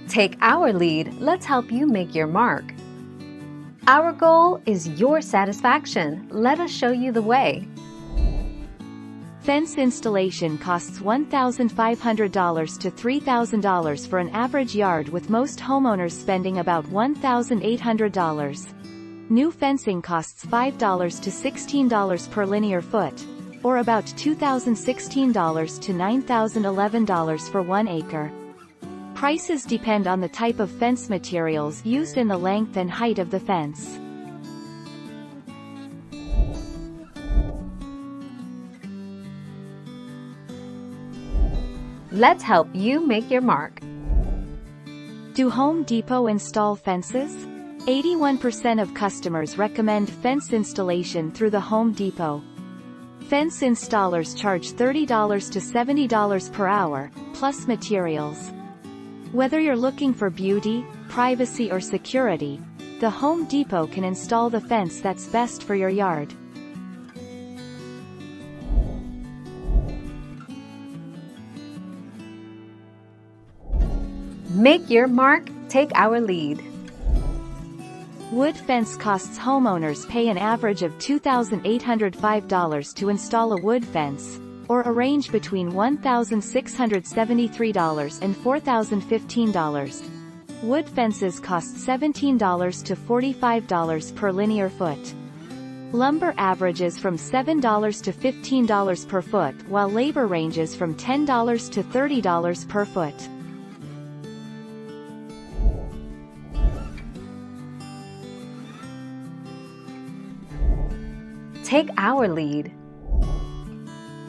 Take our lead, let's help you make your mark. Our goal is your satisfaction. Let us show you the way. Fence installation costs $1,500 to $3,000 for an average yard, with most homeowners spending about $1,800. New fencing costs $5 to $16 per linear foot, or about $2,016 to $9,011 for 1 acre. Prices depend on the type of fence materials used and the length and height of the fence. Let's help you make your mark. Do Home Depot install fences? 81% of customers recommend fence installation through the Home Depot. Fence installers charge $30 to $70 per hour, plus materials. Whether you're looking for beauty, privacy or security, the Home Depot can install the fence that's best for your yard. Make your mark, take our lead. Wood fence costs. Homeowners pay an average of $2,805 to install a wood fence, or a range between $1,673 and $4,015. Wood fences cost $17 to $45 per linear foot. Lumber averages from $7 to $15 per foot, while labor ranges from $10 to $30 per foot. Take our lead.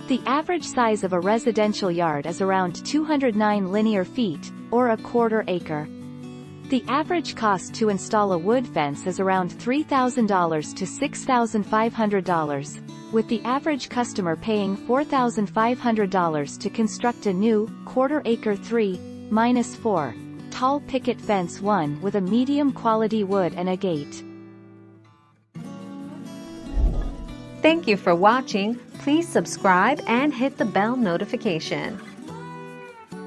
The average size of a residential yard is around 209 linear feet, or a quarter acre. The average cost to install a wood fence is around $3,000 to $6,500, with the average customer paying $4,500 to construct a new, quarter-acre 3-4 tall picket fence, one with a medium-quality wood and a gate. Thank you for watching. Please subscribe and hit the bell notification.